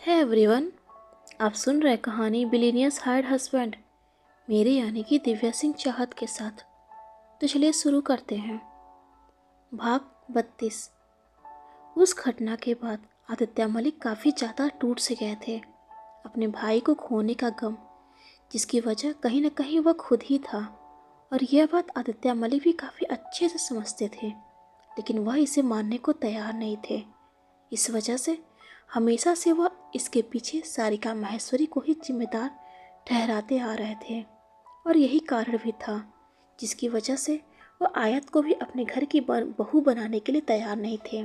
है एवरीवन। आप सुन रहे कहानी बिलीनियर्स हार्ड हस्बैंड, मेरे यानी कि दिव्या सिंह चाहत के साथ। तो चलिए शुरू करते हैं। भाग 32। उस घटना के बाद आदित्य मलिक काफ़ी ज़्यादा टूट से गए थे। अपने भाई को खोने का गम, जिसकी वजह कहीं ना कहीं वह खुद ही था, और यह बात आदित्य मलिक भी काफ़ी अच्छे से समझते थे, लेकिन वह इसे मानने को तैयार नहीं थे। इस वजह से हमेशा से वह इसके पीछे सारिका माहेश्वरी को ही जिम्मेदार ठहराते आ रहे थे, और यही कारण भी था जिसकी वजह से वह आयत को भी अपने घर की बहू बनाने के लिए तैयार नहीं थे।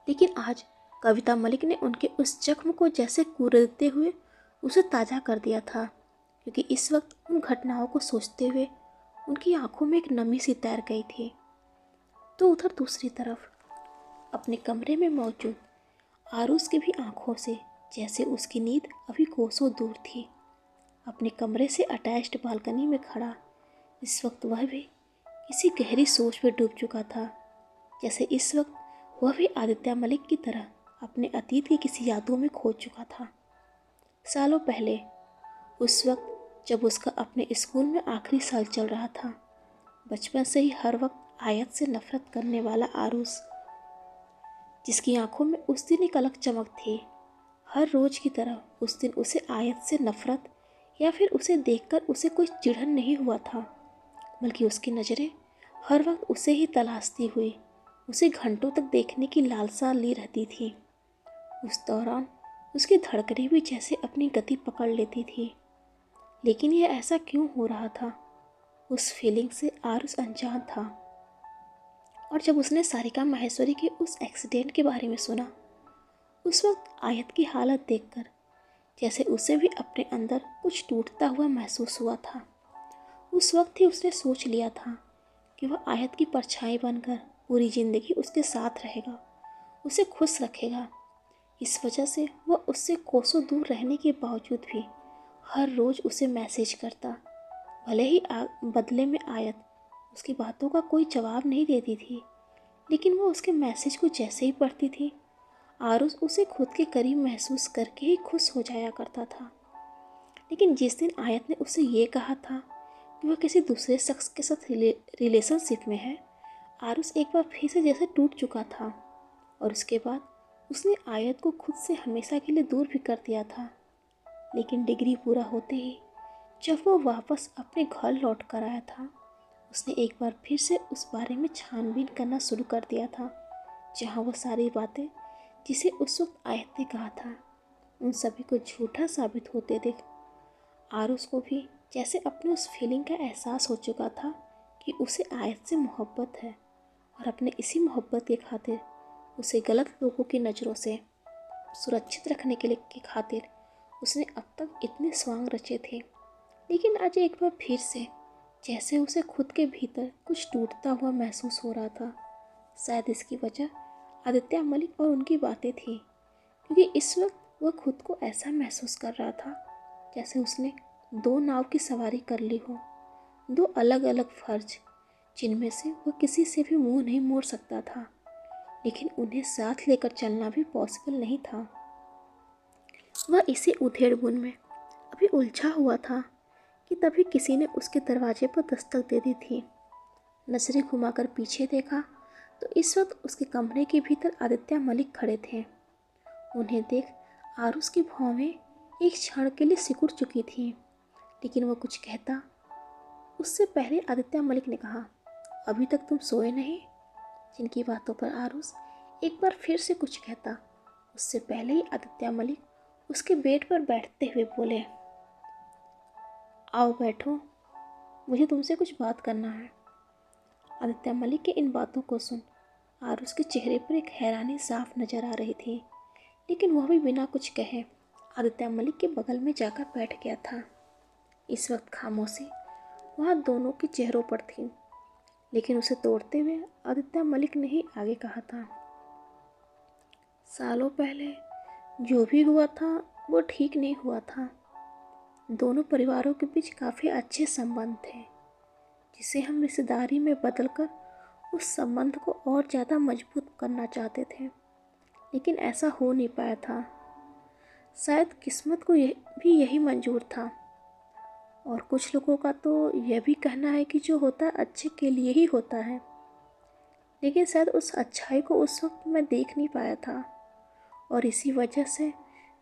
लेकिन आज कविता मलिक ने उनके उस जख्म को जैसे कुरेदते हुए उसे ताज़ा कर दिया था, क्योंकि इस वक्त उन घटनाओं को सोचते हुए उनकी आंखों में एक नमी सी तैर गई थी। तो उधर दूसरी तरफ अपने कमरे में मौजूद आरुष की भी आंखों से जैसे उसकी नींद अभी कोसों दूर थी। अपने कमरे से अटैच्ड बालकनी में खड़ा इस वक्त वह भी किसी गहरी सोच में डूब चुका था। जैसे इस वक्त वह भी आदित्य मलिक की तरह अपने अतीत की किसी यादों में खो चुका था। सालों पहले, उस वक्त जब उसका अपने स्कूल में आखिरी साल चल रहा था, बचपन से ही हर वक्त आयत से नफरत करने वाला आरुष, जिसकी आंखों में उस दिन एक अलग चमक थी। हर रोज की तरह उस दिन उसे आयत से नफरत या फिर उसे देखकर उसे कोई चिढ़न नहीं हुआ था, बल्कि उसकी नज़रें हर वक्त उसे ही तलाशती हुई उसे घंटों तक देखने की लालसा ली रहती थी। उस दौरान उसकी धड़कनें भी जैसे अपनी गति पकड़ लेती थी। लेकिन यह ऐसा क्यों हो रहा था? उस फीलिंग से आरुष अनजान था। और जब उसने सारिका माहेश्वरी के उस एक्सीडेंट के बारे में सुना, उस वक्त आयत की हालत देखकर जैसे उसे भी अपने अंदर कुछ टूटता हुआ महसूस हुआ था। उस वक्त ही उसने सोच लिया था कि वह आयत की परछाई बनकर पूरी जिंदगी उसके साथ रहेगा, उसे खुश रखेगा। इस वजह से वह उससे कोसों दूर रहने के बावजूद भी हर रोज उसे मैसेज करता। भले ही बदले में आयत उसकी बातों का कोई जवाब नहीं देती थी, लेकिन वह उसके मैसेज को जैसे ही पढ़ती थी, आरुष उसे खुद के करीब महसूस करके ही खुश हो जाया करता था। लेकिन जिस दिन आयत ने उसे ये कहा था कि वह किसी दूसरे शख्स के साथ रिलेशनशिप में है, आरुष एक बार फिर से जैसे टूट चुका था, और उसके बाद उसने आयत को खुद से हमेशा के लिए दूर भी कर दिया था। लेकिन डिग्री पूरा होते ही जब वह वापस अपने घर लौट कर आया था, उसने एक बार फिर से उस बारे में छानबीन करना शुरू कर दिया था, जहाँ वह सारी बातें जिसे उस वक्त आयत ने कहा था, उन सभी को झूठा साबित होते देख आरुष को भी जैसे अपने उस फीलिंग का एहसास हो चुका था कि उसे आयत से मोहब्बत है, और अपने इसी मोहब्बत के खातिर उसे गलत लोगों की नज़रों से सुरक्षित रखने के लिए की खातिर उसने अब तक इतने स्वांग रचे थे। लेकिन आज एक बार फिर से जैसे उसे खुद के भीतर कुछ टूटता हुआ महसूस हो रहा था। शायद इसकी वजह आदित्य मलिक और उनकी बातें थी, क्योंकि इस वक्त वह खुद को ऐसा महसूस कर रहा था जैसे उसने दो नाव की सवारी कर ली हो, दो अलग अलग फर्ज, जिनमें से वह किसी से भी मुंह नहीं मोड़ सकता था, लेकिन उन्हें साथ लेकर चलना भी पॉसिबल नहीं था। वह इसी उधेड़बुन में अभी उलझा हुआ था कि तभी किसी ने उसके दरवाजे पर दस्तक दे दी थी। नजरें घुमाकर पीछे देखा तो इस वक्त उसके कमरे के भीतर आदित्य मलिक खड़े थे। उन्हें देख आरुष की भौहें एक क्षण के लिए सिकुड़ चुकी थी, लेकिन वह कुछ कहता उससे पहले आदित्य मलिक ने कहा, अभी तक तुम सोए नहीं? जिनकी बातों पर आरुष एक बार फिर से कुछ कहता, उससे पहले ही आदित्य मलिक उसके बेड पर बैठते हुए बोले, आओ बैठो, मुझे तुमसे कुछ बात करना है। आदित्य मलिक के इन बातों को सुन आरुष के चेहरे पर एक हैरानी साफ नजर आ रही थी, लेकिन वह भी बिना कुछ कहे आदित्य मलिक के बगल में जाकर बैठ गया था। इस वक्त खामोशी वहाँ दोनों के चेहरों पर थी, लेकिन उसे तोड़ते हुए आदित्य मलिक ने ही आगे कहा था, सालों पहले जो भी हुआ था वो ठीक नहीं हुआ था। दोनों परिवारों के बीच काफ़ी अच्छे संबंध थे, जिसे हम रिश्तेदारी में बदलकर उस संबंध को और ज़्यादा मजबूत करना चाहते थे, लेकिन ऐसा हो नहीं पाया था। शायद किस्मत को भी यही मंजूर था। और कुछ लोगों का तो यह भी कहना है कि जो होता है अच्छे के लिए ही होता है। लेकिन शायद उस अच्छाई को उस वक्त मैं देख नहीं पाया था, और इसी वजह से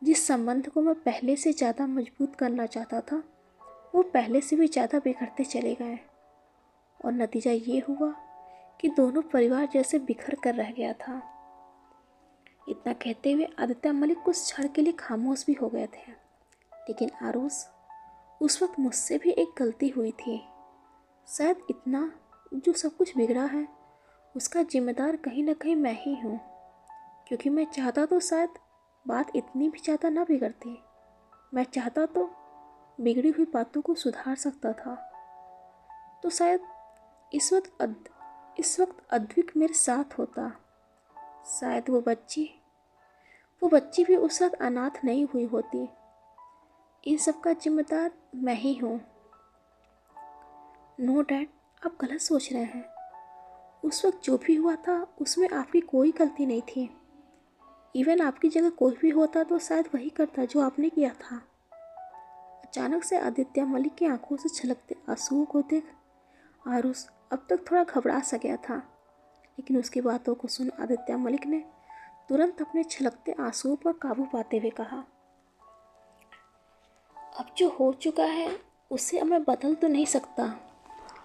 जिस संबंध को मैं पहले से ज़्यादा मजबूत करना चाहता था वो पहले से भी ज़्यादा बिगड़ते चले गए। और नतीजा ये हुआ कि दोनों परिवार जैसे बिखर कर रह गया था। इतना कहते हुए आदित्य मलिक कुछ क्षण के लिए खामोश भी हो गए थे। लेकिन आरुष, उस वक्त मुझसे भी एक गलती हुई थी। शायद इतना जो सब कुछ बिगड़ा है उसका जिम्मेदार कहीं ना कहीं मैं ही हूँ, क्योंकि मैं चाहता तो शायद बात इतनी भी ज़्यादा ना बिगड़ती। मैं चाहता तो बिगड़ी हुई बातों को सुधार सकता था। तो शायद इस वक्त अद्विक मेरे साथ होता। शायद वो बच्ची भी उस वक्त अनाथ नहीं हुई होती। इन सब का जिम्मेदार मैं ही हूँ। नो डैड, आप गलत सोच रहे हैं। उस वक्त जो भी हुआ था उसमें आपकी कोई गलती नहीं थी। इवन आपकी जगह कोई भी होता तो शायद वही करता जो आपने किया था। अचानक से आदित्य मलिक की आंखों से छलकते आंसुओं को देख आरुष अब तक थोड़ा घबरा सा गया था। लेकिन उसकी बातों को सुन आदित्य मलिक ने तुरंत अपने छलकते आंसुओं पर काबू पाते हुए कहा, अब जो हो चुका है उसे अब मैं बदल तो नहीं सकता,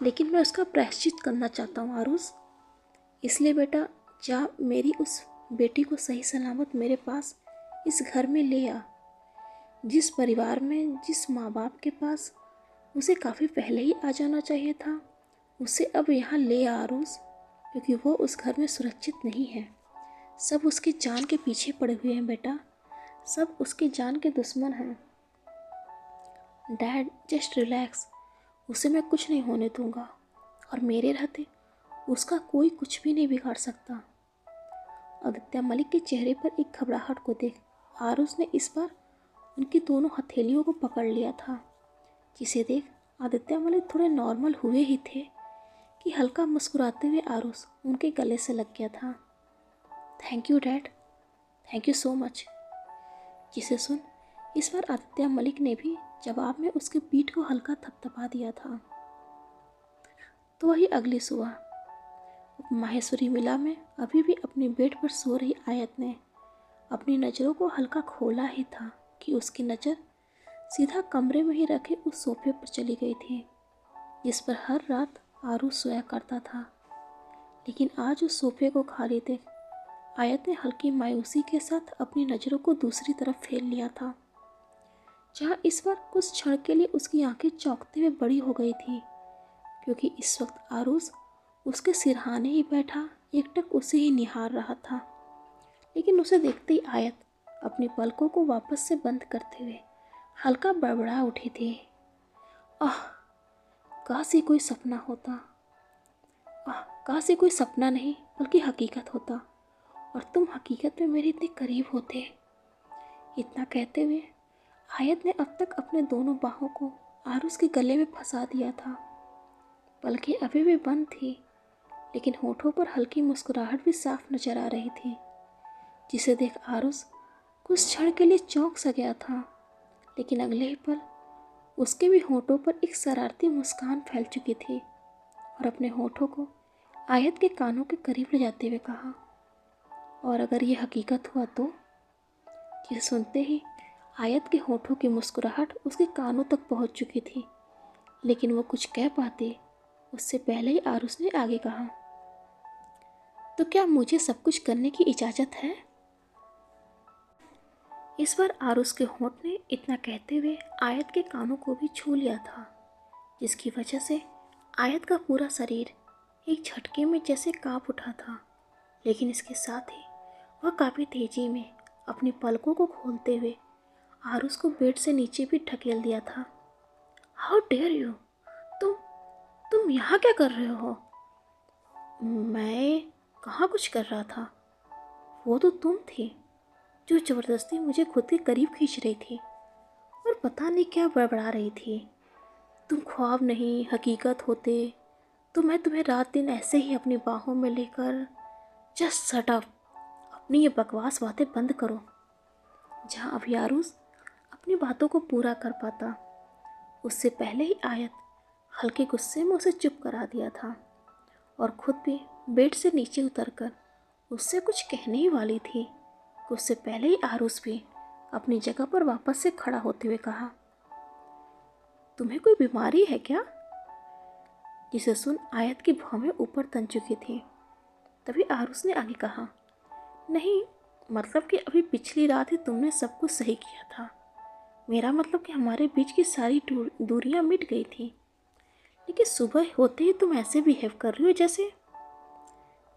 लेकिन मैं उसका प्रायश्चित करना चाहता हूँ आरुष। इसलिए बेटा, जा मेरी उस बेटी को सही सलामत मेरे पास इस घर में ले आ। जिस परिवार में, जिस माँ बाप के पास उसे काफ़ी पहले ही आ जाना चाहिए था, उसे अब यहाँ ले आ आरुष, क्योंकि वो उस घर में सुरक्षित नहीं है। सब उसकी जान के पीछे पड़े हुए हैं बेटा, सब उसकी जान के दुश्मन हैं। डैड, जस्ट रिलैक्स, उसे मैं कुछ नहीं होने दूंगा, और मेरे रहते उसका कोई कुछ भी नहीं बिगाड़ सकता। आदित्य मलिक के चेहरे पर एक घबराहट को देख आरुष ने इस बार उनकी दोनों हथेलियों को पकड़ लिया था, जिसे देख आदित्य मलिक थोड़े नॉर्मल हुए ही थे कि हल्का मुस्कुराते हुए आरुष उनके गले से लग गया था। Thank you dad, thank you so much. जिसे सुन इस बार आदित्य मलिक ने भी जवाब में उसके पीठ को हल्का थपथपा दिया था। तो वही अगली सुबह माहेश्वरी विला में अभी भी अपने बेड पर सो रही आयत ने अपनी नज़रों को हल्का खोला ही था कि उसकी नज़र सीधा कमरे में ही रखे उस सोफे पर चली गई थी, जिस पर हर रात आरुष सोया करता था। लेकिन आज उस सोफे को खाली देख आयत ने हल्की मायूसी के साथ अपनी नज़रों को दूसरी तरफ फेर लिया था, जहाँ इस बार कुछ क्षण के लिए उसकी आंखें चौंकते हुए बड़ी हो गई थी, क्योंकि इस वक्त आरुष उसके सिरहाने ही बैठा एकटक उसे ही निहार रहा था। लेकिन उसे देखते ही आयत अपनी पलकों को वापस से बंद करते हुए हल्का बड़बड़ा उठी थी। आह, काश ये कोई सपना होता। आह, काश ये कोई सपना नहीं बल्कि हकीकत होता, और तुम हकीकत में मेरे इतने करीब होते। इतना कहते हुए आयत ने अब तक अपने दोनों बाहों को आरुष के गले में फंसा दिया था। पलकें अभी भी बंद थी, लेकिन होठों पर हल्की मुस्कुराहट भी साफ नजर आ रही थी, जिसे देख आरुष कुछ क्षण के लिए चौंक सा गया था। लेकिन अगले ही पल उसके भी होठों पर एक शरारती मुस्कान फैल चुकी थी, और अपने होठों को आयत के कानों के करीब ले जाते हुए कहा, और अगर ये हकीकत हुआ तो? ये सुनते ही आयत के होठों की मुस्कुराहट उसके कानों तक पहुंच चुकी थी, लेकिन वो कुछ कह पाते उससे पहले ही आरुष ने आगे कहा, तो क्या मुझे सब कुछ करने की इजाज़त है? इस बार आरुष के होंठ ने इतना कहते हुए आयत के कानों को भी छू लिया था, जिसकी वजह से आयत का पूरा शरीर एक झटके में जैसे कांप उठा था। लेकिन इसके साथ ही वह काफ़ी तेजी में अपनी पलकों को खोलते हुए आरुष को बेड से नीचे भी ढकेल दिया था। हाउ डेयर यू, तुम यहाँ क्या कर रहे हो? मैं कहाँ कुछ कर रहा था, वो तो तुम थी जो ज़बरदस्ती मुझे खुद के करीब खींच रही थी और पता नहीं क्या बड़बड़ा रही थी। तुम ख्वाब नहीं हकीकत होते तो मैं तुम्हें रात दिन ऐसे ही अपनी बाहों में लेकर। जस्ट शट अप, अपनी ये बकवास बातें बंद करो। जहाँ अभी आरुष अपनी बातों को पूरा कर पाता, उससे पहले ही आयत हल्के गुस्से में उसे चुप करा दिया था और खुद भी बेड से नीचे उतरकर उससे कुछ कहने ही वाली थी कि उससे पहले ही आरुष भी अपनी जगह पर वापस से खड़ा होते हुए कहा, तुम्हें कोई बीमारी है क्या? जिसे सुन आयत की भौहें ऊपर तन चुकी थी। तभी आरुष ने आगे कहा, नहीं, मतलब कि अभी पिछली रात ही तुमने सब कुछ सही किया था। मेरा मतलब कि हमारे बीच की सारी दूरियां मिट गई थी, लेकिन सुबह होते ही तुम ऐसे बिहेव कर रही हो जैसे।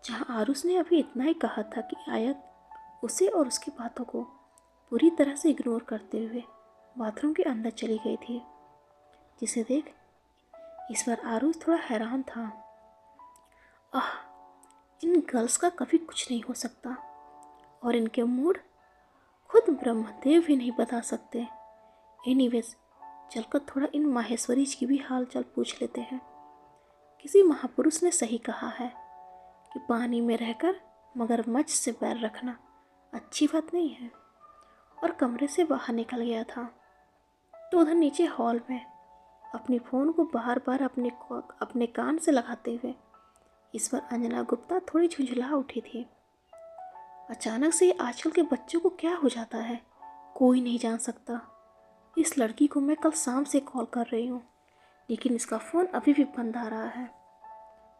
जहाँ आरुष ने अभी इतना ही कहा था कि आयत उसे और उसकी बातों को पूरी तरह से इग्नोर करते हुए बाथरूम के अंदर चली गई थी। जिसे देख इस बार आरुष थोड़ा हैरान था। आह, इन गर्ल्स का कभी कुछ नहीं हो सकता और इनके मूड खुद ब्रह्मदेव भी नहीं बता सकते। एनीवेज, चलकर थोड़ा इन माहेश्वरी की भी हाल चाल पूछ लेते हैं। किसी महापुरुष ने सही कहा है कि पानी में रहकर मगरमच्छ से बैर रखना अच्छी बात नहीं है। और कमरे से बाहर निकल गया था तो उधर नीचे हॉल में अपनी फ़ोन को बार बार अपने कान से लगाते हुए इस बार अंजना गुप्ता थोड़ी झुंझुला उठी थी। अचानक से आजकल के बच्चों को क्या हो जाता है कोई नहीं जान सकता। इस लड़की को मैं कल शाम से कॉल कर रही हूँ, लेकिन इसका फ़ोन अभी भी बंद आ रहा है।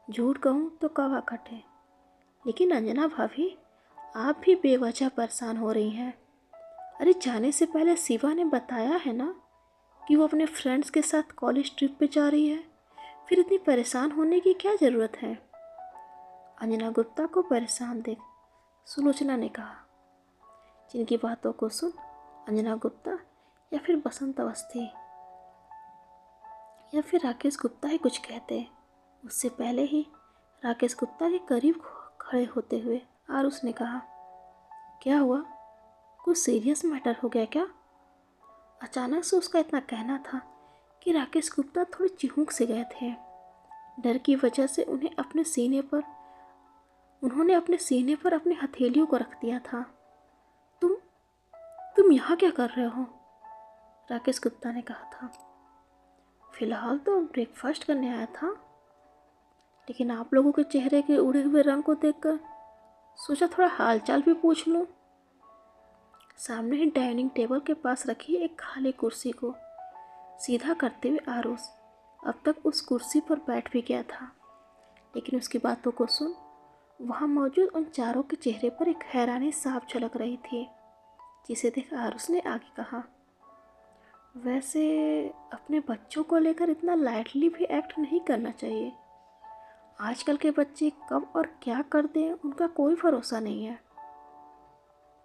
झूठ कहूँ तो कवा कटे, लेकिन अंजना भाभी, आप भी बेवजह परेशान हो रही हैं। अरे जाने से पहले शिवा ने बताया है ना कि वो अपने फ्रेंड्स के साथ कॉलेज ट्रिप पे जा रही है, फिर इतनी परेशान होने की क्या ज़रूरत है? अंजना गुप्ता को परेशान देख सुलोचना ने कहा। जिनकी बातों को सुन अंजना गुप्ता या फिर बसंत अवस्थी या फिर राकेश गुप्ता ही कुछ कहते, उससे पहले ही राकेश गुप्ता के करीब खड़े होते हुए आरुष ने कहा, क्या हुआ? कुछ सीरियस मैटर हो गया क्या? अचानक से उसका इतना कहना था कि राकेश गुप्ता थोड़े चिहुक से गए थे। डर की वजह से उन्होंने अपने सीने पर अपनी हथेलियों को रख दिया था। तुम यहाँ क्या कर रहे हो? राकेश गुप्ता ने कहा था। फिलहाल तो ब्रेकफास्ट करने आया था, लेकिन आप लोगों के चेहरे के उड़े हुए रंग को देखकर सोचा थोड़ा हालचाल भी पूछ लूं। सामने ही डाइनिंग टेबल के पास रखी एक खाली कुर्सी को सीधा करते हुए आरुष अब तक उस कुर्सी पर बैठ भी गया था, लेकिन उसकी बातों को सुन वहाँ मौजूद उन चारों के चेहरे पर एक हैरानी साफ झलक रही थी। जिसे देख आरुष ने आगे कहा, वैसे अपने बच्चों को लेकर इतना लाइटली भी एक्ट नहीं करना चाहिए। आजकल के बच्चे कब और क्या कर दें उनका कोई भरोसा नहीं है।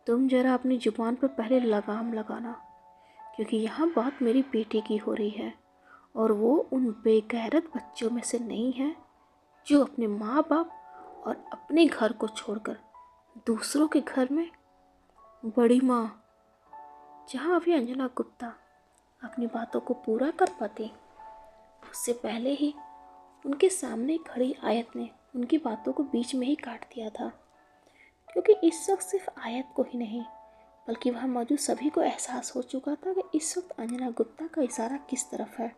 तुम जरा अपनी जुबान पर पहले लगाम लगाना, क्योंकि यहाँ बात मेरी बेटी की हो रही है और वो उन बेगैरत बच्चों में से नहीं है जो अपने माँ बाप और अपने घर को छोड़कर दूसरों के घर में। बड़ी माँ, जहाँ अभी अंजना गुप्ता अपनी बातों को पूरा कर पाती, उससे पहले ही उनके सामने खड़ी आयत ने उनकी बातों को बीच में ही काट दिया था, क्योंकि इस वक्त सिर्फ आयत को ही नहीं बल्कि वहाँ मौजूद सभी को एहसास हो चुका था कि इस वक्त अंजना गुप्ता का इशारा किस तरफ है।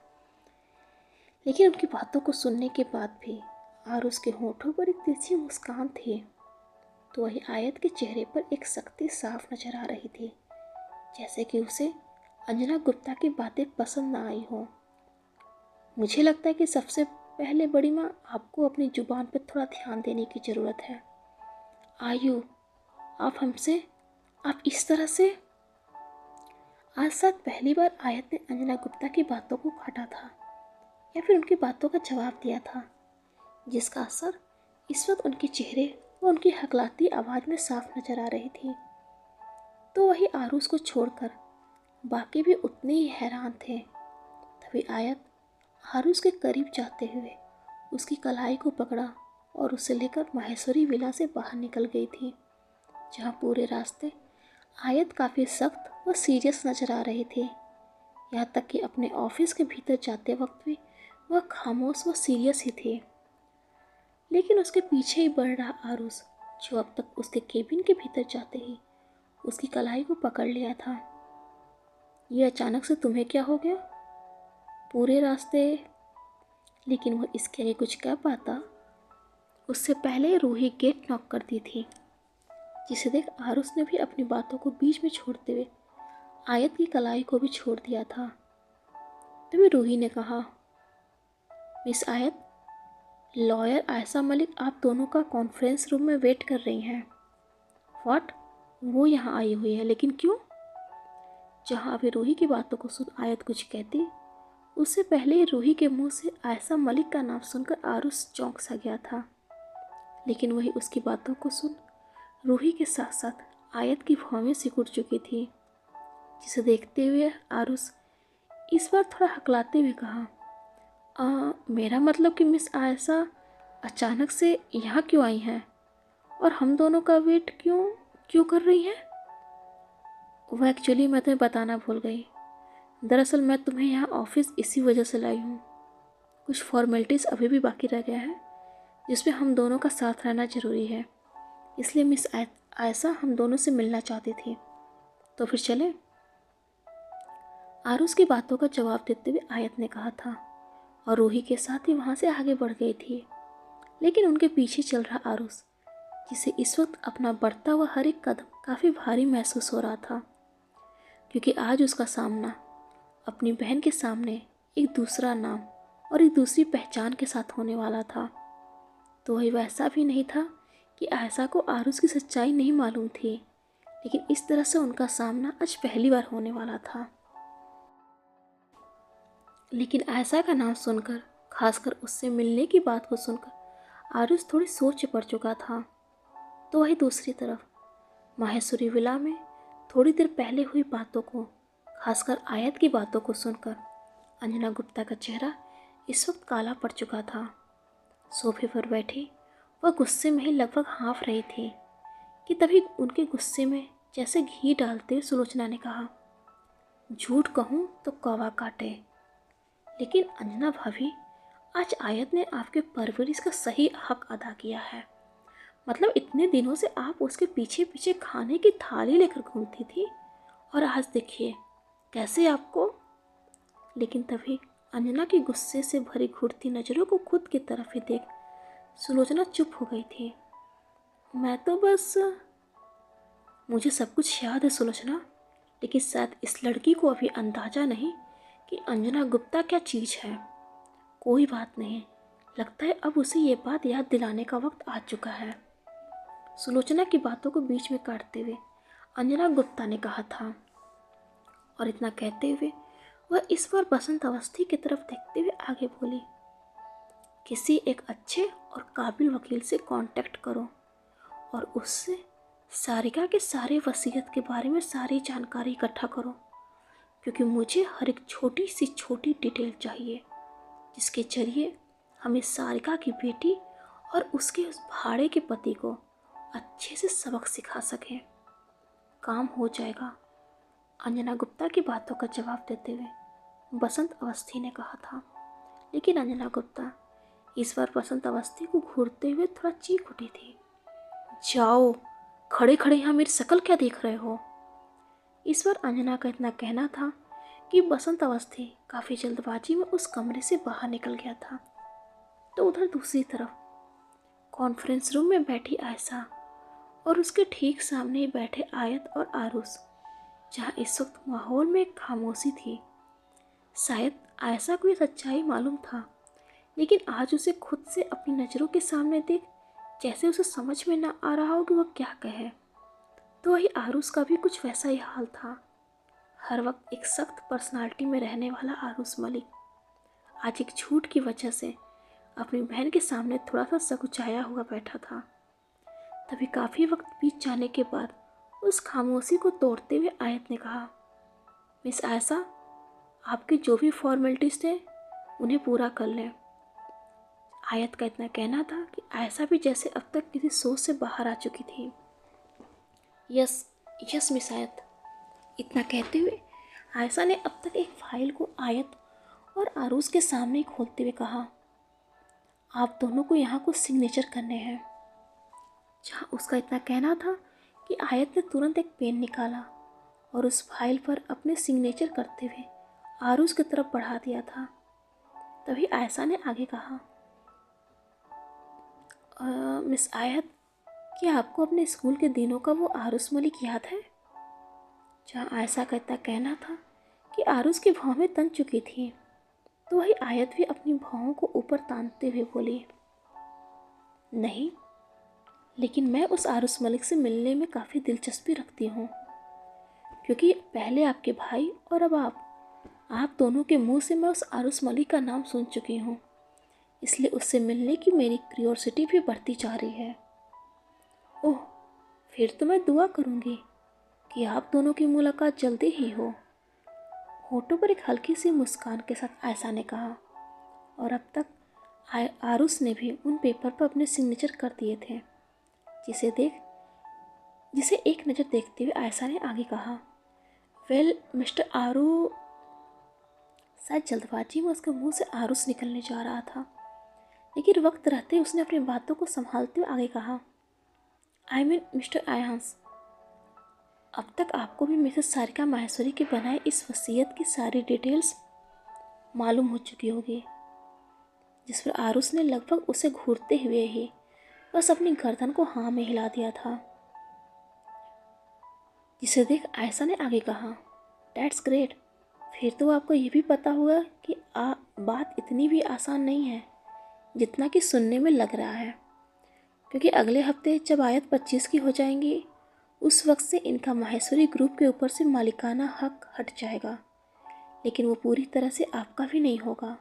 लेकिन उनकी बातों को सुनने के बाद भी आरुष के होठों पर एक तिरछी मुस्कान थी, तो वही आयत के चेहरे पर एक सख्ती साफ नजर आ रही थी, जैसे कि उसे अंजना गुप्ता की बातें पसंद ना आई हो। मुझे लगता है कि सबसे पहले बड़ी माँ आपको अपनी जुबान पर थोड़ा ध्यान देने की ज़रूरत है। आयु, आप इस तरह से। आज साथ पहली बार आयत ने अंजना गुप्ता की बातों को काटा था या फिर उनकी बातों का जवाब दिया था, जिसका असर इस वक्त उनके चेहरे व उनकी हकलाती आवाज़ में साफ नजर आ रही थी। तो वही आरुष को छोड़कर बाकी भी उतने ही हैरान थे। तभी आयत आरुष के करीब जाते हुए उसकी कलाई को पकड़ा और उसे लेकर माहेश्वरी विला से बाहर निकल गई थी, जहाँ पूरे रास्ते आयत काफ़ी सख्त व सीरियस नजर आ रही थी। यहाँ तक कि अपने ऑफिस के भीतर जाते वक्त भी वह खामोश व सीरियस ही थी। लेकिन उसके पीछे ही बढ़ रहा आरुष, जो अब तक उसके केबिन के भीतर जाते ही उसकी कलाई को पकड़ लिया था। ये अचानक से तुम्हें क्या हो गया? पूरे रास्ते, लेकिन वो इसके आगे कुछ कह पाता उससे पहले रूही गेट नॉक कर दी थी, जिसे देख आरुष ने भी अपनी बातों को बीच में छोड़ते हुए आयत की कलाई को भी छोड़ दिया था। तभी रूही ने कहा, मिस आयत, लॉयर आयशा मलिक आप दोनों का कॉन्फ्रेंस रूम में वेट कर रही हैं। व्हाट? वो यहाँ आई हुई है, लेकिन क्यों? जहाँ अभी रूही की बातों को सुन आयत कुछ कहती, उससे पहले ही रूही के मुंह से आयशा मलिक का नाम सुनकर आरुष चौंक सा गया था। लेकिन वही उसकी बातों को सुन रूही के साथ साथ आयत की भौहें सिकुड़ चुकी थी, जिसे देखते हुए आरुष इस बार थोड़ा हकलाते हुए कहा, मेरा मतलब कि मिस आयशा अचानक से यहाँ क्यों आई हैं और हम दोनों का वेट क्यों कर रही हैं? वह एक्चुअली मैं तुम्हें बताना भूल गई। दरअसल मैं तुम्हें यहाँ ऑफिस इसी वजह से लाई हूँ। कुछ फॉर्मेलिटीज़ अभी भी बाकी रह गया है जिसमें हम दोनों का साथ रहना ज़रूरी है, इसलिए मिस आयशा हम दोनों से मिलना चाहती थी। तो फिर चले? आरुष की बातों का जवाब देते हुए आयत ने कहा था और रूही के साथ ही वहाँ से आगे बढ़ गई थी। लेकिन उनके पीछे चल रहा आरुष, जिसे इस वक्त अपना बढ़ता हुआ हर एक कदम काफ़ी भारी महसूस हो रहा था, क्योंकि आज उसका सामना अपनी बहन के सामने एक दूसरा नाम और एक दूसरी पहचान के साथ होने वाला था। तो वही वैसा भी नहीं था कि आयशा को आरुष की सच्चाई नहीं मालूम थी, लेकिन इस तरह से उनका सामना आज पहली बार होने वाला था। लेकिन आयशा का नाम सुनकर, खासकर उससे मिलने की बात को सुनकर आरुष थोड़ी सोच में पड़ चुका था। तो वही दूसरी तरफ माहेश्वरी विला में थोड़ी देर पहले हुई बातों को, खासकर आयत की बातों को सुनकर अंजना गुप्ता का चेहरा इस वक्त काला पड़ चुका था। सोफे पर बैठी वह गुस्से में ही लगभग हाँफ रही थी कि तभी उनके गुस्से में जैसे घी डालते हुए सुलोचना ने कहा, झूठ कहूँ तो कौवा काटे, लेकिन अंजना भाभी, आज आयत ने आपके परवरिश का सही हक अदा किया है। मतलब इतने दिनों से आप उसके पीछे पीछे खाने की थाली लेकर घूमती थी और आज देखिए कैसे आपको। लेकिन तभी अंजना की गुस्से से भरी घूरती नज़रों को खुद की तरफ ही देख सुलोचना चुप हो गई थी। मैं तो बस, मुझे सब कुछ याद है सुलोचना, लेकिन शायद इस लड़की को अभी अंदाज़ा नहीं कि अंजना गुप्ता क्या चीज़ है। कोई बात नहीं, लगता है अब उसे ये बात याद दिलाने का वक्त आ चुका है। सुलोचना की बातों को बीच में काटते हुए अंजना गुप्ता ने कहा था, और इतना कहते हुए वह इस बार बसंत अवस्थी की तरफ देखते हुए आगे बोली, किसी एक अच्छे और काबिल वकील से कांटेक्ट करो और उससे सारिका के सारे वसीयत के बारे में सारी जानकारी इकट्ठा करो, क्योंकि मुझे हर एक छोटी सी छोटी डिटेल चाहिए जिसके जरिए हमें सारिका की बेटी और उसके उस भाड़े के पति को अच्छे से सबक सिखा सकें। काम हो जाएगा, अंजना गुप्ता की बातों का जवाब देते हुए बसंत अवस्थी ने कहा था। लेकिन अंजना गुप्ता इस बार बसंत अवस्थी को घूरते हुए थोड़ा चीख उठी थी, जाओ, खड़े खड़े यहाँ मेरी शक्ल क्या देख रहे हो? इस बार अंजना का इतना कहना था कि बसंत अवस्थी काफ़ी जल्दबाजी में उस कमरे से बाहर निकल गया था। तो उधर दूसरी तरफ कॉन्फ्रेंस रूम में बैठी आयशा और उसके ठीक सामने ही बैठे आयत और आरुष, जहाँ इस वक्त माहौल में एक खामोशी थी। शायद आयशा को ये सच्चाई मालूम था, लेकिन आज उसे खुद से अपनी नज़रों के सामने देख जैसे उसे समझ में ना आ रहा हो कि वह क्या कहे। तो वही आरुष का भी कुछ वैसा ही हाल था। हर वक्त एक सख्त पर्सनालिटी में रहने वाला आरुष मलिक आज एक झूठ की वजह से अपनी बहन के सामने थोड़ा सा सकुचाया हुआ बैठा था। तभी काफ़ी वक्त बीत जाने के बाद उस खामोशी को तोड़ते हुए आयत ने कहा, मिस आयशा, आपके जो भी फॉर्मेलिटीज़ थे उन्हें पूरा कर लें। आयत का इतना कहना था कि आयशा भी जैसे अब तक किसी सोच से बाहर आ चुकी थी। यस यस मिस आयत, इतना कहते हुए आयशा ने अब तक एक फाइल को आयत और आरुष के सामने खोलते हुए कहा, आप दोनों को यहाँ कुछ सिग्नेचर करने हैं। जहाँ उसका इतना कहना था कि आयत ने तुरंत एक पेन निकाला और उस फाइल पर अपने सिग्नेचर करते हुए आरुष की तरफ बढ़ा दिया था। तभी आयशा ने आगे कहा, मिस आयत, क्या आपको अपने स्कूल के दिनों का वो आरुष मलिक याद है? जहाँ आयशा का इतना कहना था कि आरुष की भौहें तन चुकी थी, तो वही आयत भी अपनी भौहों को ऊपर तानते हुए बोली, नहीं, लेकिन मैं उस आरुष मलिक से मिलने में काफ़ी दिलचस्पी रखती हूँ, क्योंकि पहले आपके भाई और अब आप दोनों के मुंह से मैं उस आरुष मलिक का नाम सुन चुकी हूँ। इसलिए उससे मिलने की मेरी क्यूरियोसिटी भी बढ़ती जा रही है। ओह, फिर तो मैं दुआ करूँगी कि आप दोनों की मुलाकात जल्दी ही हो। होठों पर एक हल्की सी मुस्कान के साथ आयशा ने कहा, और अब तक आरुष ने भी उन पेपर पर अपने सिग्नेचर कर दिए थे। जिसे एक नज़र देखते हुए आयशा ने आगे कहा, वेल मिस्टर आरू। शायद जल्दबाजी में उसके मुंह से आरुष निकलने जा रहा था, लेकिन वक्त रहते उसने अपनी बातों को संभालते हुए आगे कहा, आई मीन मिस्टर आयांस, अब तक आपको भी मिसेस सारिका माहेश्वरी के बनाए इस वसीयत की सारी डिटेल्स मालूम हो चुकी होगी। जिस पर आरुष ने लगभग उसे घूरते हुए ही बस अपनी गर्दन को हाँ में हिला दिया था। जिसे देख आयशा ने आगे कहा, डैट्स ग्रेट, फिर तो आपको ये भी पता होगा कि बात इतनी भी आसान नहीं है जितना कि सुनने में लग रहा है, क्योंकि अगले हफ्ते जब आयत 25 की हो जाएंगी, उस वक्त से इनका माहेश्वरी ग्रुप के ऊपर से मालिकाना हक हट जाएगा, लेकिन वो पूरी तरह से आपका भी नहीं होगा,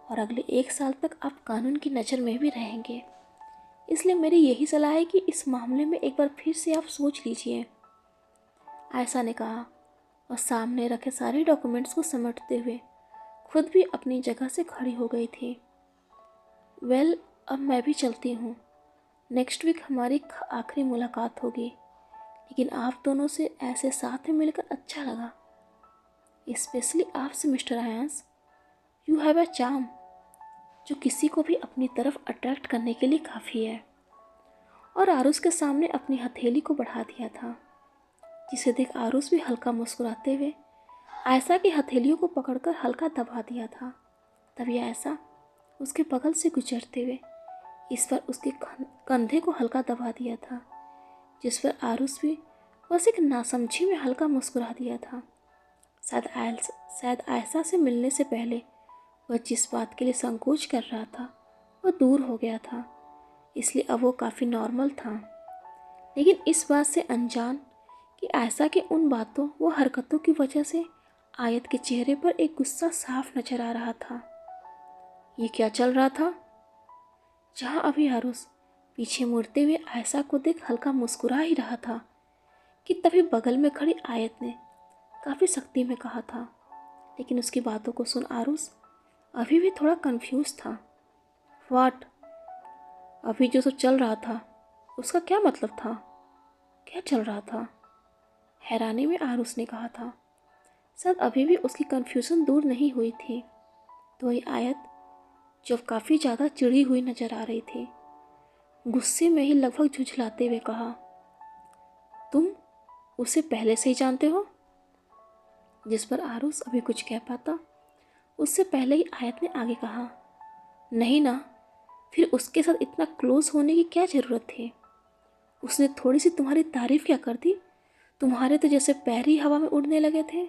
और अगले 1 साल तक आप कानून की नज़र में भी रहेंगे। इसलिए मेरी यही सलाह है कि इस मामले में एक बार फिर से आप सोच लीजिए, आयशा ने कहा, और सामने रखे सारे डॉक्यूमेंट्स को समेटते हुए खुद भी अपनी जगह से खड़ी हो गई थी। वेल, अब मैं भी चलती हूँ। नेक्स्ट वीक हमारी आखिरी मुलाकात होगी, लेकिन आप दोनों से ऐसे साथ में मिलकर अच्छा लगा, स्पेशली आपसे mister Ayans. You have a charm जो किसी को भी अपनी तरफ अट्रैक्ट करने के लिए काफ़ी है। और आरुष के सामने अपनी हथेली को बढ़ा दिया था, जिसे देख आरुष भी हल्का मुस्कुराते हुए आयशा की हथेलियों को पकड़कर हल्का दबा दिया था। तभी आयशा उसके बगल से गुजरते हुए इस पर उसके कंधे को हल्का दबा दिया था, जिस पर आरुष भी बस एक नासमझी में हल्का मुस्कुरा दिया था। शायद आयशा से मिलने से पहले वह जिस बात के लिए संकोच कर रहा था वह दूर हो गया था, इसलिए अब वो काफ़ी नॉर्मल था। लेकिन इस बात से अनजान कि आयशा के उन बातों व हरकतों की वजह से आयत के चेहरे पर एक गुस्सा साफ नजर आ रहा था। ये क्या चल रहा था? जहाँ अभी आरुष पीछे मुड़ते हुए आयशा को देख हल्का मुस्कुरा ही रहा था कि तभी बगल में खड़ी आयत ने काफ़ी सख्ती में कहा था, लेकिन उसकी बातों को सुन आरुष अभी भी थोड़ा कंफ्यूज था। व्हाट? अभी जो सब चल रहा था उसका क्या मतलब था? क्या चल रहा था? हैरानी में आरुष ने कहा था। शायद अभी भी उसकी कन्फ्यूज़न दूर नहीं हुई थी, तो वही आयत जो काफ़ी ज़्यादा चिढ़ी हुई नजर आ रही थी, गुस्से में ही लगभग झुझलाते हुए कहा, तुम उसे पहले से ही जानते हो? जिस पर आरुष अभी कुछ कह पाता उससे पहले ही आयत ने आगे कहा, नहीं ना, फिर उसके साथ इतना क्लोज होने की क्या ज़रूरत थी? उसने थोड़ी सी तुम्हारी तारीफ क्या कर दी? तुम्हारे तो जैसे पैर ही हवा में उड़ने लगे थे।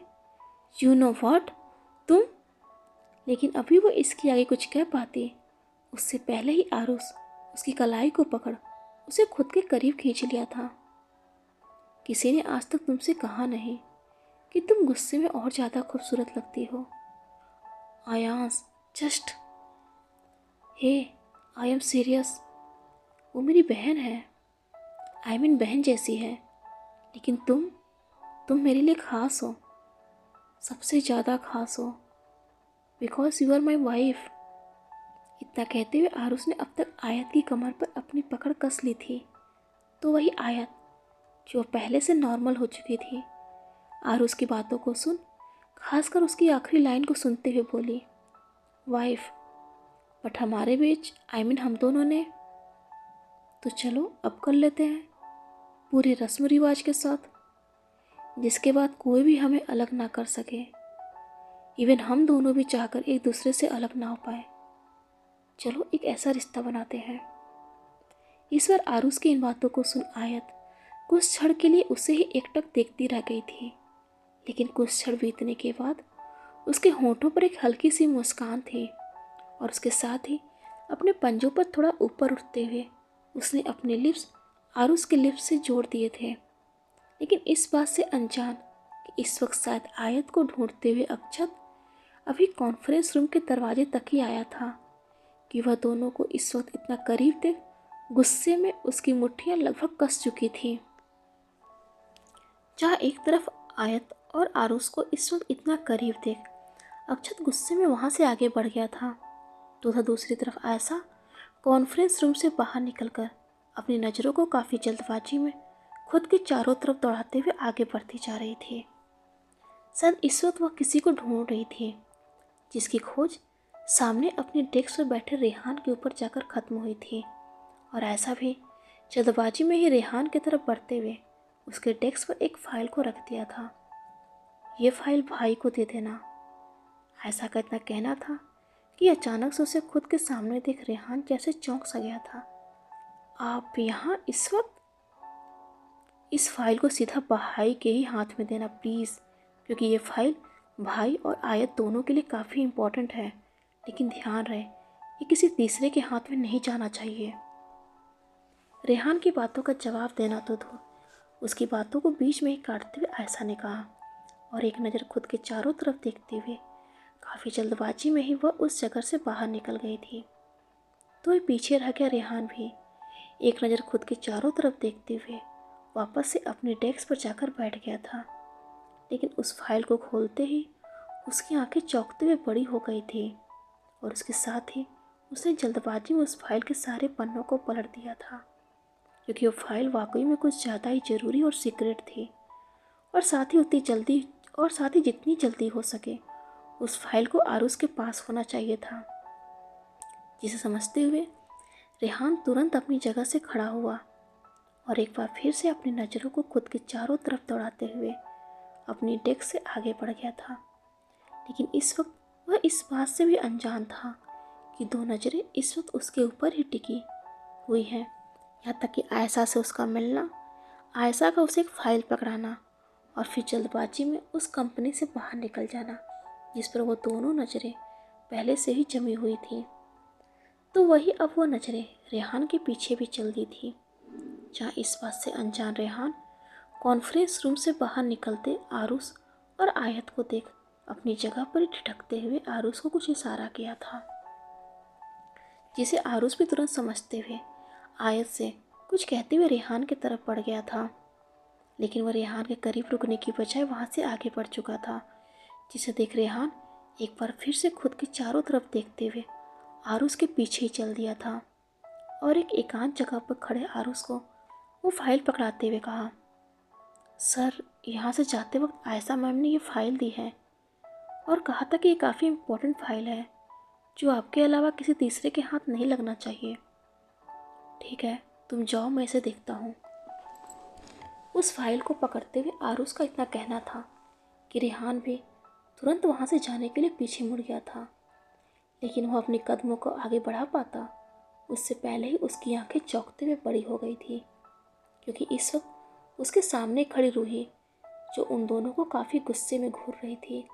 यू नो व्हाट, तुम। लेकिन अभी वो इसके आगे कुछ कह पाती उससे पहले ही आरुष उसकी कलाई को पकड़ उसे खुद के करीब खींच लिया था। किसी ने आज तक तुमसे कहा नहीं कि तुम गुस्से में और ज़्यादा खूबसूरत लगती हो। Ayans, just, hey, I am serious. वो मेरी बहन है, आई मीन बहन जैसी है, लेकिन तुम मेरे लिए ख़ास हो, सबसे ज़्यादा ख़ास हो, because you are my wife. इतना कहते हुए आरुष ने अब तक आयत की कमर पर अपनी पकड़ कस ली थी, तो वही आयत जो पहले से नॉर्मल हो चुकी थी आरुष की बातों को सुन, खासकर उसकी आखिरी लाइन को सुनते हुए बोली, वाइफ, बट हमारे बीच आई मीन हम दोनों ने, तो चलो अब कर लेते हैं, पूरे रस्म रिवाज के साथ, जिसके बाद कोई भी हमें अलग ना कर सके। इवन हम दोनों भी चाहकर एक दूसरे से अलग ना हो पाए। चलो एक ऐसा रिश्ता बनाते हैं। इस बार आरुष की इन बातों को सुन आयत कुछ क्षण के लिए उसे ही एकटक देखती रह गई थी, लेकिन कुछ क्षण बीतने के बाद उसके होंठों पर एक हल्की सी मुस्कान थी और उसके साथ ही अपने पंजों पर थोड़ा ऊपर उठते हुए उसने अपने लिप्स आरुष के लिप्स से जोड़ दिए थे। लेकिन इस बात से अनजान कि इस वक्त शायद आयत को ढूंढते हुए अक्षत अभी कॉन्फ्रेंस रूम के दरवाजे तक ही आया था कि वह दोनों को इस वक्त इतना करीब देख गुस्से में उसकी मुट्ठियां लगभग कस चुकी थी। जहाँ एक तरफ आयत और आरुष को इस वक्त इतना करीब देख अक्षत गुस्से में वहां से आगे बढ़ गया था, तो वह दूसरी तरफ आयशा कॉन्फ्रेंस रूम से बाहर निकलकर अपनी नज़रों को काफ़ी जल्दबाजी में खुद के चारों तरफ दौड़ाते हुए आगे बढ़ती जा रही थी। शायद इस वक्त वह किसी को ढूंढ रही थी जिसकी खोज सामने अपने डेस्क पर बैठे रेहान के ऊपर जाकर खत्म हुई थी, और ऐसा भी जल्दबाजी में ही रेहान की तरफ बढ़ते हुए उसके डेस्क पर एक फाइल को रख दिया था। ये फाइल भाई को दे देना, ऐसा का इतना कहना था कि अचानक से उसे खुद के सामने देख रेहान जैसे चौंक सा गया था। आप यहाँ इस वक्त? इस फाइल को सीधा भाई के ही हाथ में देना प्लीज़, क्योंकि ये फाइल भाई और आयत दोनों के लिए काफ़ी इम्पोर्टेंट है, लेकिन ध्यान रहे ये किसी तीसरे के हाथ में नहीं जाना चाहिए। रेहान की बातों का जवाब देना तो दूर, उसकी बातों को बीच में ही काटते हुए आयशा ने कहा, और एक नज़र खुद के चारों तरफ देखते हुए काफ़ी जल्दबाजी में ही वह उस जगह से बाहर निकल गई थी। तो ये पीछे रह गया रेहान भी एक नज़र खुद के चारों तरफ देखते हुए वापस से अपने डेस्क पर जाकर बैठ गया था। लेकिन उस फाइल को खोलते ही उसकी आंखें चौंकते हुए बड़ी हो गई थी, और उसके साथ ही उसने जल्दबाजी में उस फाइल के सारे पन्नों को पलट दिया था, क्योंकि वो फाइल वाकई में कुछ ज़्यादा ही ज़रूरी और सीक्रेट थी, और साथ ही जितनी जल्दी हो सके उस फाइल को आरुष के पास होना चाहिए था। जिसे समझते हुए रेहान तुरंत अपनी जगह से खड़ा हुआ और एक बार फिर से अपनी नज़रों को खुद के चारों तरफ दौड़ाते हुए अपनी डेस्क से आगे बढ़ गया था। लेकिन इस वक्त वह इस बात से भी अनजान था कि दो नज़रें इस वक्त उसके ऊपर ही टिकी हुई हैं, यहाँ तक कि आयशा से उसका मिलना, आयशा का उसे एक फाइल पकड़ाना और फिर जल्दबाजी में उस कंपनी से बाहर निकल जाना जिस पर वो दोनों नज़रें पहले से ही जमी हुई थी। तो वही अब वो नज़रें रेहान के पीछे भी चल दी थी, जहाँ इस बात से अनजान रेहान कॉन्फ्रेंस रूम से बाहर निकलते आरुष और आयत को देख अपनी जगह पर ही ठिठकते हुए आरुष को कुछ इशारा किया था, जिसे आरुष भी तुरंत समझते हुए आयत से कुछ कहते हुए रेहान की तरफ बढ़ गया था। लेकिन वह रेहान के करीब रुकने की बजाय वहाँ से आगे बढ़ चुका था, जिसे देख रेहान एक बार फिर से खुद के चारों तरफ देखते हुए आरुष के पीछे ही चल दिया था, और एक एकांत जगह पर खड़े आरुष को वो फाइल पकड़ाते हुए कहा, सर यहाँ से जाते वक्त आयशा मैम ने ये फाइल दी है और कहा था कि ये काफ़ी इम्पोर्टेंट फाइल है जो आपके अलावा किसी तीसरे के हाथ नहीं लगना चाहिए। ठीक है, तुम जाओ, मैं इसे देखता हूँ। उस फाइल को पकड़ते हुए आरुष का इतना कहना था कि रेहान भी तुरंत वहाँ से जाने के लिए पीछे मुड़ गया था, लेकिन वह अपने कदमों को आगे बढ़ा पाता उससे पहले ही उसकी आंखें चौंकते हुए बड़ी हो गई थी, क्योंकि इस वक्त उसके सामने खड़ी रूही जो उन दोनों को काफ़ी गुस्से में घूर रही थी।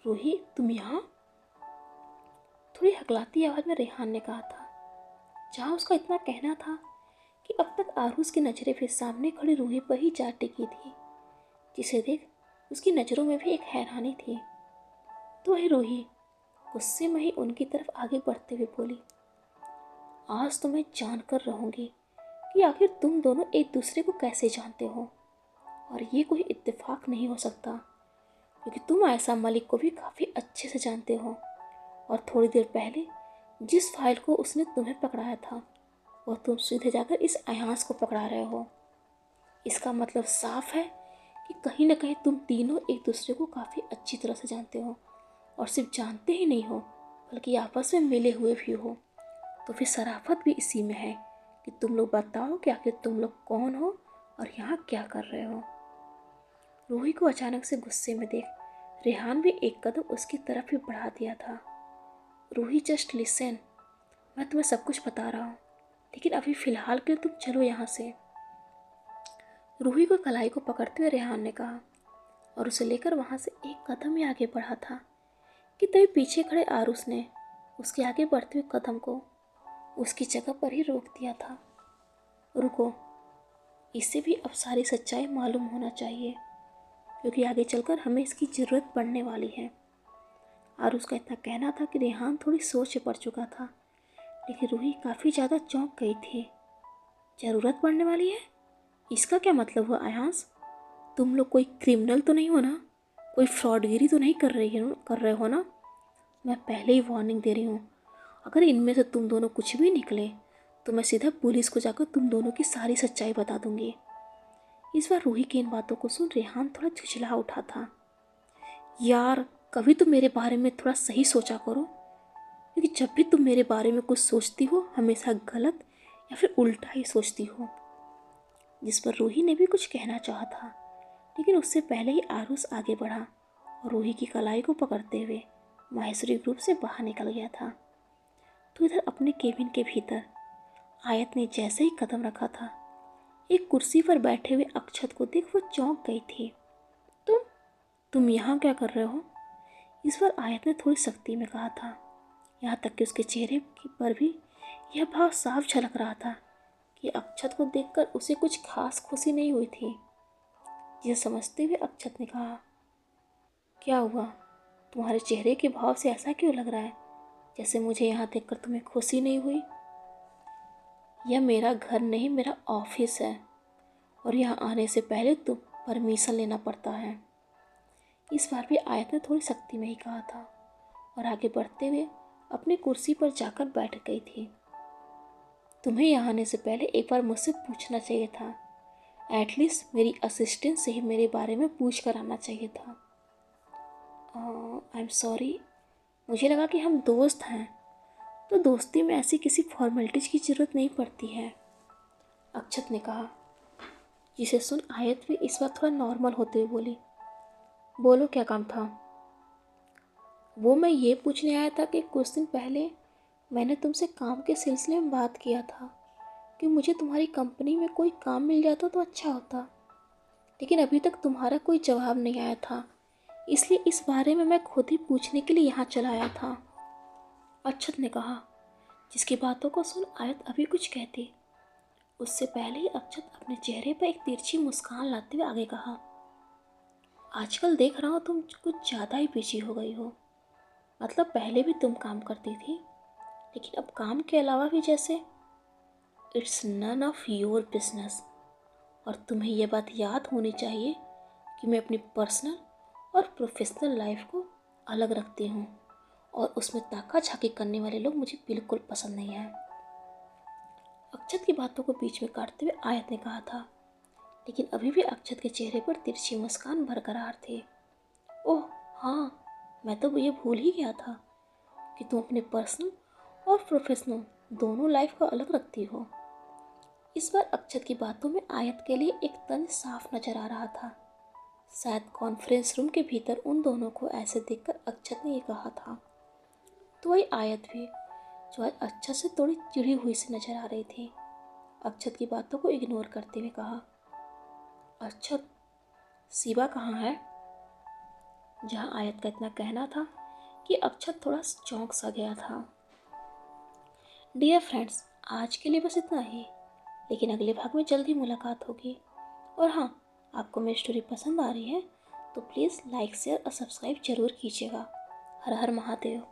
रूही, तुम यहाँ? थोड़ी हकलाती आवाज़ में रेहान ने कहा था, जहाँ उसका इतना कहना था कि अब तक आरुष की नज़रें फिर सामने खड़ी रूही पर ही जा टिकी थी, जिसे देख उसकी नज़रों में भी एक हैरानी थी। तो वही रूही गुस्से में ही उनकी तरफ आगे बढ़ते हुए बोली, आज तो मैं जान कर रहूँगी कि आखिर तुम दोनों एक दूसरे को कैसे जानते हो, और ये कोई इत्तेफाक नहीं हो सकता, क्योंकि तुम आयशा मलिक को भी काफ़ी अच्छे से जानते हो, और थोड़ी देर पहले जिस फाइल को उसने तुम्हें पकड़ाया था वह तुम सीधे जाकर इस अयास को पकड़ा रहे हो। इसका मतलब साफ है कि कहीं ना कहीं तुम तीनों एक दूसरे को काफ़ी अच्छी तरह से जानते हो, और सिर्फ जानते ही नहीं हो बल्कि आपस में मिले हुए भी हो। तो फिर शराफत भी इसी में है कि तुम लोग बताओ कि आखिर तुम लोग कौन हो और यहाँ क्या कर रहे हो। रूही को अचानक से गुस्से में देख रेहान भी एक कदम उसकी तरफ ही बढ़ा दिया था। रूही जस्ट लिसन, मैं तुम्हें सब कुछ बता रहा हूँ, लेकिन अभी फ़िलहाल के लिए तुम चलो यहाँ से। रूही को कलाई को पकड़ते हुए रेहान ने कहा और उसे लेकर वहाँ से एक कदम ही आगे बढ़ा था कि तभी पीछे खड़े आरुष ने उसके आगे बढ़ते हुए कदम को उसकी जगह पर ही रोक दिया था। रुको, इसे भी अब सारी सच्चाई मालूम होना चाहिए, क्योंकि आगे चलकर हमें इसकी ज़रूरत पड़ने वाली है। आरुष का इतना कहना था कि रेहान थोड़ी सोच में पड़ चुका था, लेकिन रूही काफ़ी ज़्यादा चौंक गई थी। ज़रूरत पड़ने वाली है? इसका क्या मतलब हुआ आयांश? तुम लोग कोई क्रिमिनल तो नहीं हो ना? कोई फ्रॉडगिरी तो नहीं कर रहे हो ना? मैं पहले ही वार्निंग दे रही हूँ, अगर इनमें से तुम दोनों कुछ भी निकले तो मैं सीधा पुलिस को जाकर तुम दोनों की सारी सच्चाई बता दूंगी। इस बार रूही की इन बातों को सुन रेहान थोड़ा झुझला उठा था। यार, कभी तुम मेरे बारे में थोड़ा सही सोचा करो, क्योंकि जब भी तुम मेरे बारे में कुछ सोचती हो हमेशा गलत या फिर उल्टा ही सोचती हो। जिस पर रूही ने भी कुछ कहना चाहा था, लेकिन उससे पहले ही आरुष आगे बढ़ा और रूही की कलाई को पकड़ते हुए माहेश्वरी ग्रुप से बाहर निकल गया था। तो इधर अपने केबिन के भीतर आयत ने जैसे ही कदम रखा था, एक कुर्सी पर बैठे हुए अक्षत को देख वो चौंक गई थी। तुम यहाँ क्या कर रहे हो? इस बार आयत ने थोड़ी सख्ती में कहा था, यहाँ तक कि उसके चेहरे पर भी यह भाव साफ झलक रहा था कि अक्षत को देखकर उसे कुछ खास खुशी नहीं हुई थी। जिसे समझते हुए अक्षत ने कहा, क्या हुआ? तुम्हारे चेहरे के भाव से ऐसा क्यों लग रहा है जैसे मुझे यहाँ देखकर तुम्हें खुशी नहीं हुई? यह मेरा घर नहीं, मेरा ऑफिस है, और यहाँ आने से पहले तुम परमिशन लेना पड़ता है। इस बार भी आयत ने थोड़ी सख्ती में ही कहा था और आगे बढ़ते हुए अपनी कुर्सी पर जाकर बैठ गई थी। तुम्हें यहाँ आने से पहले एक बार मुझसे पूछना चाहिए था, एटलीस्ट मेरी असिस्टेंट से ही मेरे बारे में पूछ कर आना चाहिए था। आई एम सॉरी, मुझे लगा कि हम दोस्त हैं, तो दोस्ती में ऐसी किसी फॉर्मेलिटीज की ज़रूरत नहीं पड़ती है, अक्षत ने कहा। जिसे सुन आयत भी इस बार थोड़ा नॉर्मल होते हुए बोली, बोलो क्या काम था? वो मैं ये पूछने आया था कि कुछ दिन पहले मैंने तुमसे काम के सिलसिले में बात किया था कि मुझे तुम्हारी कंपनी में कोई काम मिल जाता तो अच्छा होता, लेकिन अभी तक तुम्हारा कोई जवाब नहीं आया था, इसलिए इस बारे में मैं खुद ही पूछने के लिए यहाँ चला आया था, अक्षत ने कहा। जिसकी बातों को सुन आयत अभी कुछ कहती, उससे पहले ही अक्षत अपने चेहरे पर एक तिरछी मुस्कान लाते हुए आगे कहा, आजकल देख रहा हूँ तुम कुछ ज़्यादा ही बिजी हो गई हो। मतलब पहले भी तुम काम करती थी, लेकिन अब काम के अलावा भी जैसे it's none of your business. और तुम्हें यह बात याद होनी चाहिए कि मैं अपनी पर्सनल और प्रोफेशनल लाइफ को अलग रखती हूँ, और उसमें ताका झाकी करने वाले लोग मुझे बिल्कुल पसंद नहीं है। अक्षत की बातों को बीच में काटते हुए आयत ने कहा था, लेकिन अभी भी अक्षत के चेहरे पर तिरछी मुस्कान बरकरार थी। ओह हाँ, मैं तो ये भूल ही गया था कि तुम अपने पर्सनल और प्रोफेशनल दोनों लाइफ को अलग रखती हो। इस बार अक्षत की बातों में आयत के लिए एक तंज साफ नजर आ रहा था। शायद कॉन्फ्रेंस रूम के भीतर उन दोनों को ऐसे देखकर अक्षत ने ये कहा था। तो वही आयत भी, जो आज अक्षत से थोड़ी चिढ़ी हुई सी नजर आ रही थी, अक्षत की बातों को इग्नोर करते हुए कहा, अक्षत, शिवा कहाँ है? जहाँ आयत का इतना कहना था कि अक्षत थोड़ा चौंक सा गया था। डियर फ्रेंड्स, आज के लिए बस इतना ही, लेकिन अगले भाग में जल्दी मुलाकात होगी। और हाँ, आपको मेरी स्टोरी पसंद आ रही है तो प्लीज़ लाइक शेयर और सब्सक्राइब जरूर कीजिएगा। हर हर महादेव।